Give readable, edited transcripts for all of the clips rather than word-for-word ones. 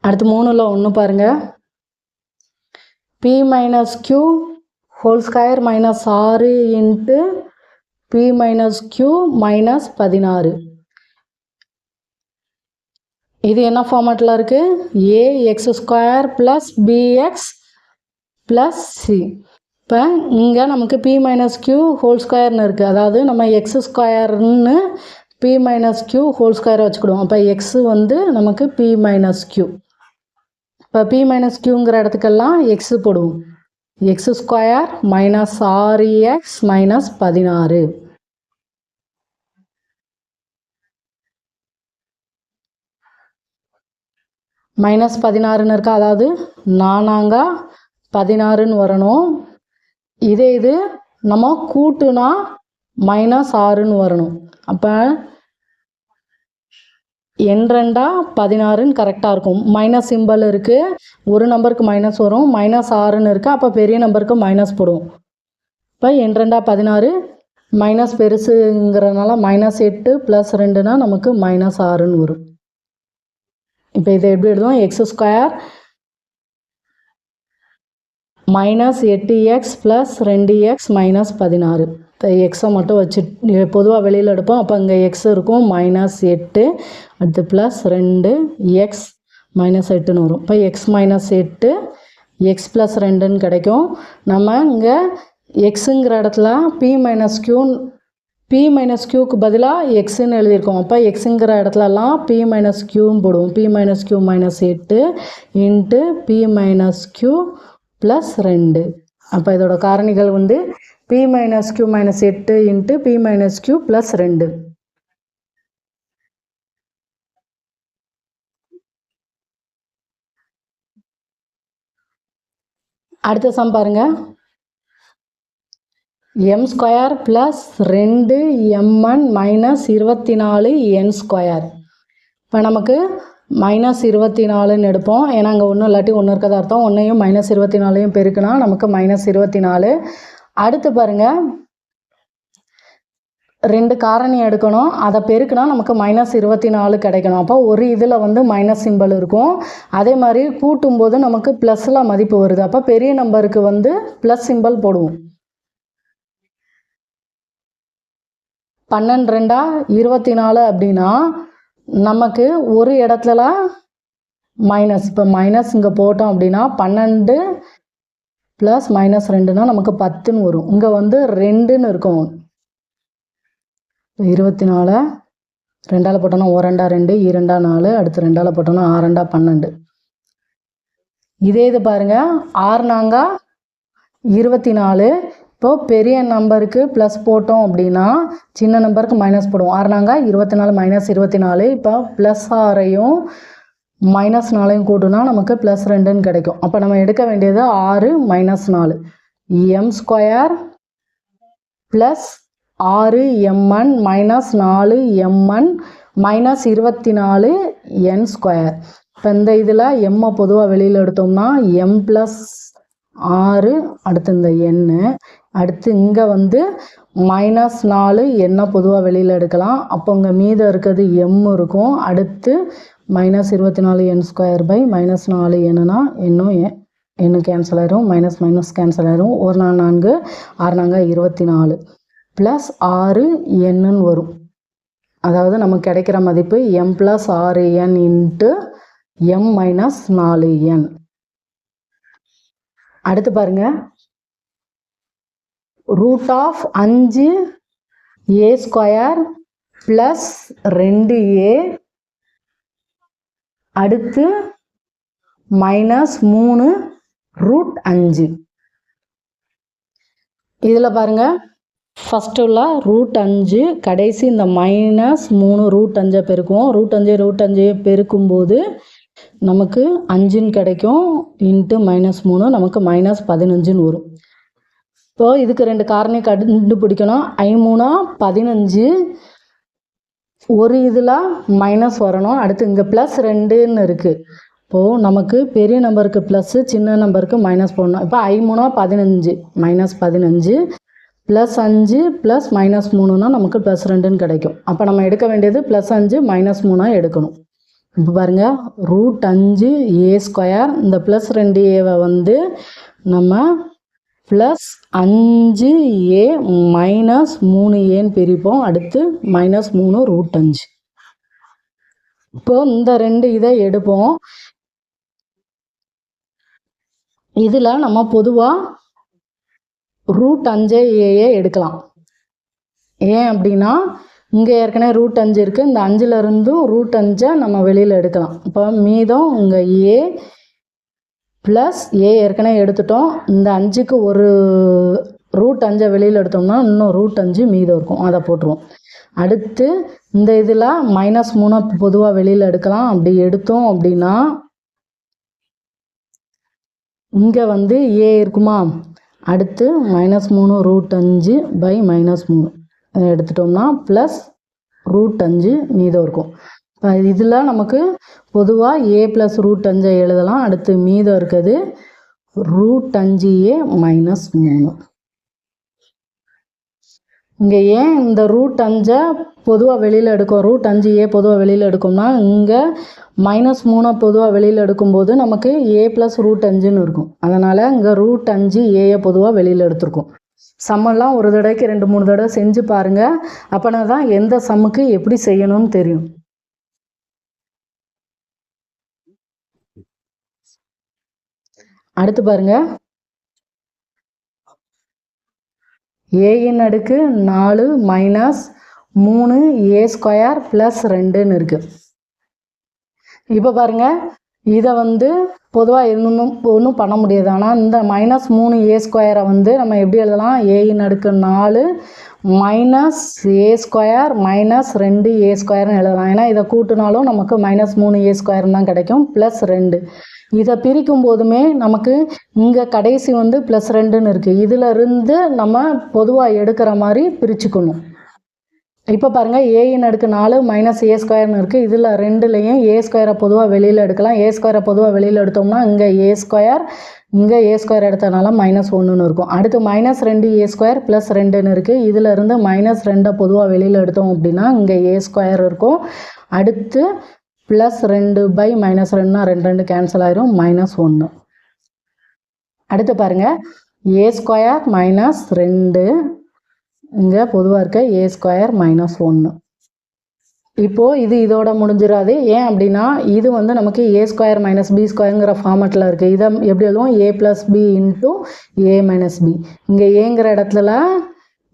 அடுத்து 3ல் 1 பாருங்கள். p minus q whole square minus 6 into p minus q minus 16. இது என்ன ஃபார்மேட்டில் இருக்குது? ax square plus bx plus c. இப்போ இங்கே நமக்கு p மைனஸ் q ஹோல் ஸ்கொயர்னு இருக்குது. அதாவது நம்ம எக்ஸ் ஸ்கொயர்னு p மைனஸ் q ஹோல் ஸ்கொயரை வச்சுக்கிடுவோம். அப்போ எக்ஸ் வந்து நமக்கு p மைனஸ் q. இப்போ p மைனஸ் qங்கிற இடத்துக்கெல்லாம் எக்ஸ் போடுவோம். X square minus 6x minus 16. Minus 16ன்னு இருக்கா, அதாவது 4 16ன்னு வரணும். இதே இது நம்ம கூட்டுனா மைனஸ் 6ன்னு வரணும். அப்போ n2 16ன்னு கரெக்டாக இருக்கும். மைனஸ் சிம்பிள் இருக்குது, ஒரு நம்பருக்கு மைனஸ் வரும். மைனஸ் 6ன்னு இருக்குது, அப்போ பெரிய நம்பருக்கு மைனஸ் போடுவோம். இப்போ n2 16 மைனஸ் பெருசுங்கிறதுனால மைனஸ் 8 ப்ளஸ் 2னா நமக்கு மைனஸ் 6ன்னு வரும். இப்போ இதை எப்படி எழுதுவோம்? X square minus 8x plus 2x minus 16. இப்போ எக்ஸை மட்டும் வச்சு பொதுவாக வெளியில் எடுப்போம். அப்போ இங்கே எக்ஸ் இருக்கும் மைனஸ் 8, அடுத்து ப்ளஸ் 2x மைனஸ் 8ன்னு வரும். இப்போ எக்ஸ் மைனஸ் 8 எக்ஸ் ப்ளஸ் 2ன்னு கிடைக்கும். நம்ம இங்கே எக்ஸுங்கிற இடத்துல p மைனஸ் க்யூக்கு பதிலாக எக்ஸுன்னு எழுதியிருக்கோம். அப்போ எக்ஸுங்கிற இடத்துலலாம் p மைனஸ் க்யூன்னு போடுவோம். p minus Q minus 8 into p minus Q plus 2. அப்போ இதோட காரணிகள் வந்து p minus Q minus 8 into p minus Q plus 2. அடுத்த சம் பாருங்க. m square plus 2mn minus 24n square. இப்போ நமக்கு மைனஸ் 24ன்னு எடுப்போம். ஏன்னா அங்கே ஒன்றும் இல்லாட்டி ஒன்று இருக்கதா அர்த்தம். ஒன்றையும் மைனஸ் 24யும் பெருக்குனா நமக்கு மைனஸ் 24. அடுத்து பாருங்கள், 2 காரணி எடுக்கணும். அதை பெருக்குனா நமக்கு மைனஸ் 24 கிடைக்கணும். அப்போ ஒரு இதில் வந்து மைனஸ் சிம்பிள் இருக்கும். அதே மாதிரி கூட்டும்போது நமக்கு ப்ளஸில் மதிப்பு வருது. அப்போ பெரிய நம்பருக்கு வந்து ப்ளஸ் சிம்பிள் போடுவோம். 12 2 24 அப்படின்னா நமக்கு ஒரு இடத்துல மைனஸ். இப்போ மைனஸ் இங்கே போட்டோம் அப்படின்னா 12 ப்ளஸ் மைனஸ் 2னா நமக்கு 10ன்னு வரும். இங்கே வந்து 2ன்னு இருக்கும். 24 2ஆல் போட்டோன்னா 1 2 2 4, அடுத்து 2ஆல் போட்டோன்னா 6 12. இதே இது பாருங்கள், 6 24. இப்போது பெரிய நம்பருக்கு ப்ளஸ் போட்டோம் அப்படின்னா சின்ன நம்பருக்கு மைனஸ் போடுவோம். 6 24 மைனஸ் 24. இப்போ ப்ளஸ் 6ஐயும் மைனஸ் 4ஐயும் கூட்டுனா நமக்கு ப்ளஸ் 2ன்னு கிடைக்கும். அப்போ நம்ம எடுக்க வேண்டியது 6 minus 4. m square plus 6mn minus 4mn minus 24n square. இப்போ இந்த இதில் எம்மை பொதுவாக வெளியில் எடுத்தோம்னா m ப்ளஸ் 6, அடுத்து இந்த n, அடுத்து இங்கே வந்து மைனஸ் 4 என்ன பொதுவாக வெளியில் எடுக்கலாம். அப்போ இங்கே மீதம் இருக்கிறது m இருக்கும். அடுத்து minus 24n square by minus 4 என்னன்னா என்ன கேன்சல் ஆயிரும். மைனஸ் மைனஸ் கேன்சல் ஆயிரும். 1 4 6 24 ப்ளஸ் 6n வரும். அதாவது நமக்கு கிடைக்கிற மதிப்பு m plus 6n into m minus 4n. அடுத்து பாருங்க, root of 5a square plus 2a, அடுத்து மைனஸ் 3 ரூட் 5. இதில் பாருங்கள், ஃபஸ்ட்டு உள்ள ரூட் 5 கடைசி இந்த மைனஸ் 3 ரூட் 5 பெருக்குவோம். ரூட் 5 பெருக்கும்போது நமக்கு 5ன்னு கிடைக்கும். இன்ட்டு மைனஸ் 3 நமக்கு மைனஸ் 15ன்னு வரும். இப்போது இதுக்கு 2 காரணி கண்டுபிடிக்கணும். 5 15, ஒரு இதில் மைனஸ் வரணும். அடுத்து இங்கே ப்ளஸ் 2ன்னு இருக்குது. இப்போது நமக்கு பெரிய நம்பருக்கு ப்ளஸ்ஸு, சின்ன நம்பருக்கு மைனஸ் போடணும். இப்போ 5 15 மைனஸ் 15 ப்ளஸ் 5 ப்ளஸ் மைனஸ் 3னா நமக்கு ப்ளஸ் 2ன்னு கிடைக்கும். அப்போ நம்ம எடுக்க வேண்டியது ப்ளஸ் 5 மைனஸ் 3 எடுக்கணும். இப்போ பாருங்கள் √5 a ஸ்கொயர் இந்த ப்ளஸ் 2a வந்து நம்ம ப்ளஸ் 5a மைனஸ் 3aன்னு பிரிப்போம். அடுத்து -3 √5. இப்போ இந்த 2 இதை எடுப்போம். இதில் நம்ம பொதுவாக √5a எடுக்கலாம். ஏன் அப்படின்னா இங்கே ஏற்கனவே √5 இருக்குது. இந்த 5லேருந்தும் √5 நம்ம வெளியில் எடுக்கலாம். இப்போ மீதம் இங்கே a ப்ளஸ் a ஏற்கனவே எடுத்துட்டோம். இந்த 5க்கு ஒரு √5 வெளியில் எடுத்தோம்னா இன்னும் √5 மீதம் இருக்கும், அதை போட்டுருவோம். அடுத்து இந்த இதில் -3 பொதுவாக வெளியில் எடுக்கலாம். அப்படி எடுத்தோம் அப்படின்னா இங்கே வந்து a இருக்குமா, அடுத்து -3 √5 பை -3 எடுத்துட்டோம்னா ப்ளஸ் √5 மீதம் இருக்கும். இப்போ இதில் நமக்கு பொதுவாக a ப்ளஸ் √5 எழுதலாம். அடுத்து மீதம் இருக்குது √5a -3. இங்கே ஏன் இந்த √5 பொதுவாக வெளியில் எடுக்கும், √5a பொதுவாக வெளியில் எடுக்கும்னா இங்கே -3 பொதுவாக வெளியில் எடுக்கும்போது நமக்கு a ப்ளஸ் √5ன்னு இருக்கும். அதனால் இங்கே √5a பொதுவாக வெளியில் எடுத்துருக்கோம். சம்மெல்லாம் ஒரு தடவைக்கு 2-3 தடவை செஞ்சு பாருங்கள். அப்போனா தான் எந்த சம்முக்கு எப்படி செய்யணும்னு தெரியும். அடுத்து பாருங்கள் a⁴ minus 3a square plus 2ன்னு இருக்குது. இப்போ பாருங்கள் இதை வந்து பொதுவாக ஒன்றும் பண்ண முடியாது. ஆனால் இந்த -3a ஸ்கொயரை வந்து நம்ம எப்படி எழுதலாம், a⁴ minus a square minus 2a ஸ்கொயர்னு எழுதலாம். ஏன்னா இதை கூட்டினாலும் நமக்கு -3a ஸ்கொயர்னு தான் கிடைக்கும். ப்ளஸ் 2 இதை பிரிக்கும் போதுமே நமக்கு இங்கே கடைசி வந்து ப்ளஸ் 2ன்னு இருக்குது. இதில் இருந்து நம்ம பொதுவாக எடுக்கிற மாதிரி பிரிச்சுக்கணும். இப்போ பாருங்கள் a⁴ மைனஸ் a ஸ்கொயர்னு இருக்குது. இதில் 2லேயும் a ஸ்கொயரை பொதுவாக வெளியில் எடுக்கலாம். a ஸ்கொயரை பொதுவாக வெளியில் எடுத்தோம்னா இங்கே a ஸ்கொயர், இங்கே a ஸ்கொயர் எடுத்தனால -1ன்னு இருக்கும். அடுத்து -2a ஸ்கொயர் ப்ளஸ் 2ன்னு இருக்குது. இதில் இருந்து -2 பொதுவாக வெளியில் எடுத்தோம் அப்படின்னா இங்கே a ஸ்கொயர் இருக்கும். அடுத்து ப்ளஸ் 2 பை -2னா 2 கேன்சல் ஆயிரும், -1. அடுத்து பாருங்கள் a ஸ்கொயர் மைனஸ் 2 இங்கே பொதுவாக இருக்க a ஸ்கொயர் -1. இப்போது இது இதோட முடிஞ்சிடாது. ஏன் அப்படின்னா இது வந்து நமக்கு a ஸ்கொயர் மைனஸ் b ஸ்கொயருங்கிற ஃபார்மெட்டில் இருக்குது. இதை எப்படி எழுதுவோம், a plus b into a minus b. இங்கே ஏங்கிற இடத்துல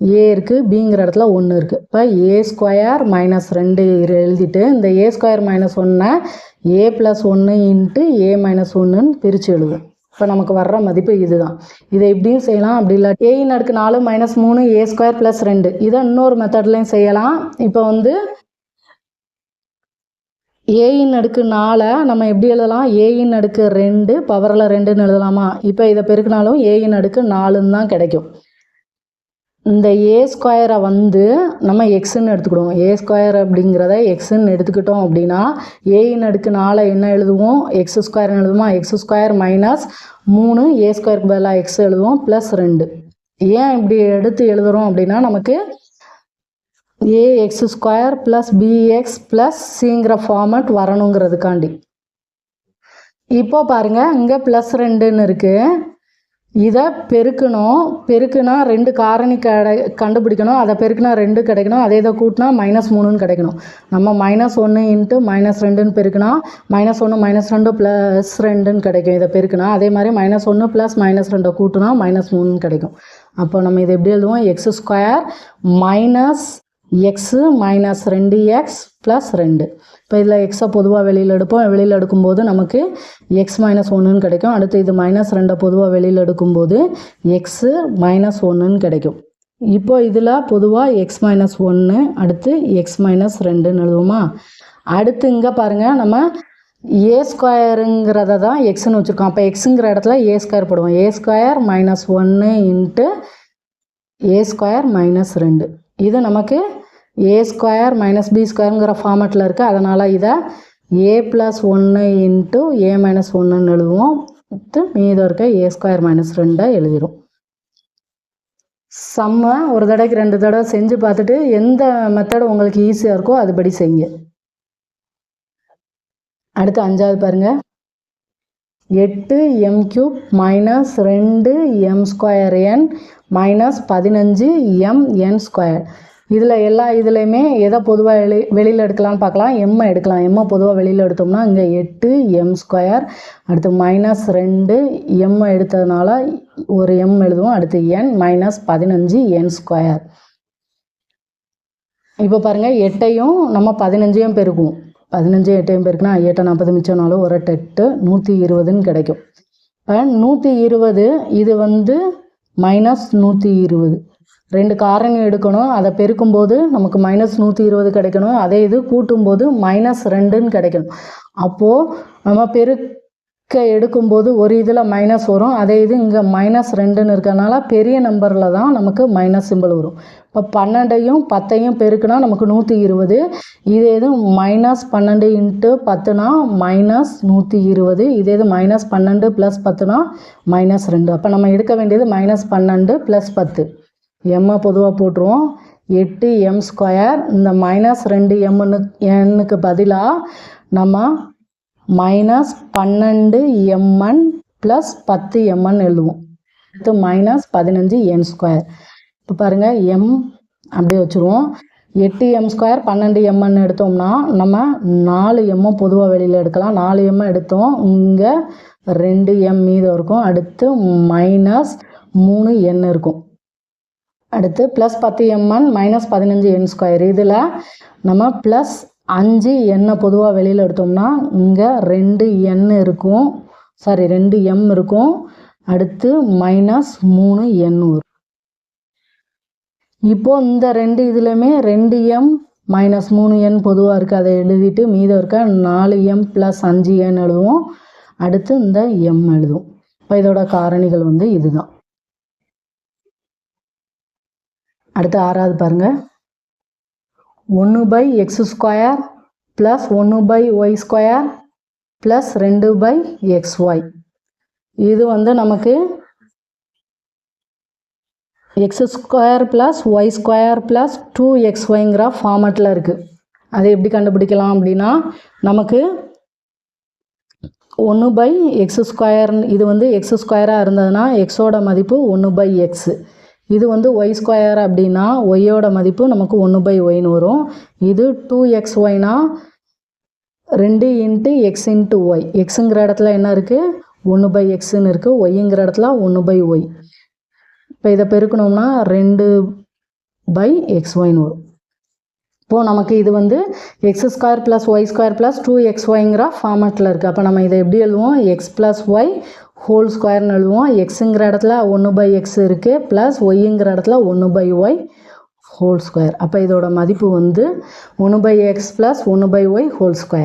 a இருக்குது, பிங்கிற இடத்துல 1 இருக்குது. இப்போ a ஸ்கொயர் -2 எழுதிட்டு இந்த a square -1 a plus 1 into a minus 1ன்னு பிரித்து எழுதுவோம். இப்போ நமக்கு வர்ற மதிப்பு இதுதான். இதை இப்படியும் செய்யலாம். அப்படி இல்லை a⁴ minus 3a square plus 2 இதை இன்னொரு மெத்தட்லையும் செய்யலாம். இப்போ வந்து a⁴ நம்ம எப்படி எழுதலாம், a⁴ பவரில் 2ன்னு எழுதலாமா. இப்போ இதை பெருக்கினாலும் a⁴ தான் கிடைக்கும். இந்த a ஸ்கொயரை வந்து நம்ம எக்ஸுன்னு எடுத்துக்கிடுவோம். a ஸ்கொயர் அப்படிங்கிறத எக்ஸுன்னு எடுத்துக்கிட்டோம் அப்படின்னா a⁴ என்ன எழுதுவோம், எக்ஸ் ஸ்கொயர்னு எழுதுவோமா. எக்ஸ் ஸ்கொயர் மைனஸ் 3a ஸ்கொயருக்கு பதிலாக எக்ஸ் எழுதுவோம் ப்ளஸ் 2. ஏன் இப்படி எடுத்து எழுதுகிறோம் அப்படின்னா நமக்கு ax square plus bx plus சிங்கிற ஃபார்மட் வரணுங்கிறதுக்காண்டி. இப்போ பாருங்கள் இங்கே ப்ளஸ் 2ன்னு இருக்குது. இதை பெருக்கணும். பெருக்குனா 2 காரணி கண்டுபிடிக்கணும். அதை பெருக்குனா 2 கிடைக்கணும். அதே இதை கூட்டினா -3ன்னு கிடைக்கணும். நம்ம -1 இன்ட்டு -2ன்னு பெருக்குனா -1 -2 ப்ளஸ் 2ன்னு கிடைக்கும். இதை பெருக்குனா அதே மாதிரி -1 ப்ளஸ் -2 கூட்டினா -3ன்னு கிடைக்கும். அப்போ நம்ம இதை எப்படி எழுதுவோம், X square minus x minus 2x plus 2. இப்போ இதில் எக்ஸை பொதுவாக வெளியில் எடுப்போம். வெளியில் எடுக்கும்போது நமக்கு x -1ன்னு கிடைக்கும். அடுத்து இது -2 பொதுவாக வெளியில் எடுக்கும்போது x -1ன்னு கிடைக்கும். இப்போ இதில் பொதுவாக x -1 அடுத்து x -2ன்னு எழுதுவோமா. அடுத்து இங்கே பாருங்கள் நம்ம a ஸ்கொயருங்கிறத தான் எக்ஸ்ன்னு வச்சுருக்கோம். அப்போ எக்ஸுங்கிற இடத்துல a ஸ்கொயர் போடுவோம். a square -1 into a square -2. இது நமக்கு a ஸ்கொயர் மைனஸ் b ஸ்கொயருங்கிற ஃபார்மெட்டில் இருக்குது. அதனால் இதை a plus 1 into a minus 1ன்னு எழுதுவோம். மீதம் இருக்க a ஸ்கொயர் -2 எழுதிடும். சம்மை ஒரு தடவைக்கு 2 தடவை செஞ்சு பார்த்துட்டு எந்த மெத்தட் உங்களுக்கு ஈஸியாக இருக்கோ அதுபடி செய்யுங்க. அடுத்து 5வது பாருங்கள், 8m³ minus 2m² minus 15mn². இதில் எல்லா இதுலேயுமே எதை பொதுவாக வெளியில் எடுக்கலாம்னு பார்க்கலாம். எம்மை எடுக்கலாம். எம்மை பொதுவாக வெளியில் எடுத்தோம்னா இங்கே 8m², அடுத்து மைனஸ் 2 எம்மை எடுத்ததுனால ஒரு எம் எழுதுவோம், அடுத்து n மைனஸ் 15n². இப்போ பாருங்கள், 8ஐயும் நம்ம 15ஐயும் பெருக்குவோம். 15 8ஐயும் பெருக்குனா 8 40 மிச்சம் 4 ஒரு 8 120ன்னு கிடைக்கும். இப்போ 120 இது வந்து மைனஸ் 120, 2 காரணி எடுக்கணும். அதை பெருக்கும்போது நமக்கு மைனஸ் 120 கிடைக்கணும். அதே இது கூட்டும்போது மைனஸ் 2ன்னு கிடைக்கணும். அப்போது நம்ம பெருக்க எடுக்கும்போது ஒரு இதில் மைனஸ் வரும். அதே இது இங்கே மைனஸ் 2ன்னு இருக்கனால பெரிய நம்பரில் தான் நமக்கு மைனஸ் சிம்பிள் வரும். இப்போ 12ஐயும் 10ஐயும் பெருக்குனா நமக்கு 120. இதே இது மைனஸ் 12 × 10னா மைனஸ் 120. இதே இது மைனஸ் 12 + 10னா மைனஸ் 2. அப்போ நம்ம எடுக்க வேண்டியது மைனஸ் 12 + 10. எம்மை பொதுவாக போட்டுருவோம். 8m². இந்த மைனஸ் 2mக்கு பதிலாக நம்ம மைனஸ் 12mn + 10mn எழுதுவோம். அடுத்து மைனஸ் 15n². இப்போ பாருங்கள், m அப்படியே வச்சுருவோம். 8m² 12mn எடுத்தோம்னா நம்ம 4m பொதுவாக வெளியில் எடுக்கலாம். 4m எடுத்தோம், இங்கே 2m மீதம் இருக்கும். அடுத்து மைனஸ் 3n இருக்கும். அடுத்து ப்ளஸ் 10mn மைனஸ் 15n². இதில் நம்ம ப்ளஸ் 5n பொதுவாக வெளியில் எடுத்தோம்னா இங்கே 2n இருக்கும், 2m இருக்கும். அடுத்து மைனஸ் 3n வரும். இப்போது இந்த 2 இதுலையுமே 2m மைனஸ் 3n பொதுவாக இருக்குது. அதை எழுதிட்டு மீதம் இருக்க 4m + 5n எழுதுவோம். அடுத்து இந்த m எழுதுவோம். இப்போ இதோட காரணிகள் வந்து இதுதான். அடுத்து 6வது பாருங்கள், 1/x² + 1/y² + 2/xy. இது வந்து நமக்கு x² + y² + 2xyங்கிற ஃபார்மேட்டில் இருக்குது. அதை எப்படி கண்டுபிடிக்கலாம் அப்படின்னா, நமக்கு 1/x², இது வந்து x² இருந்ததுன்னா xோட மதிப்பு 1/x. இது வந்து y² அப்படின்னா ஒய்யோட மதிப்பு நமக்கு 1/yன்னு வரும். இது 2xyனா 2 × x × y. எக்ஸுங்கிற இடத்துல என்ன இருக்குது, 1/xன்னு இருக்குது. ஒய்ங்கிற இடத்துல 1/y. இப்போ இதை பெருக்கணும்னா 2/xyன்னு வரும். இப்போது நமக்கு இது வந்து x² + y² + 2xyங்கிற ஃபார்மேட்டில் இருக்குது. அப்போ நம்ம இதை எப்படி எழுதுவோம், x + y ஹோல்² எழுதுவோம். எக்ஸுங்கிற இடத்துல 1/x இருக்குது, ப்ளஸ் ஒய்ங்கிற இடத்துல 1/y ஹோல்². அப்போ இதோட மதிப்பு வந்து 1/x + 1/y ஹோல்².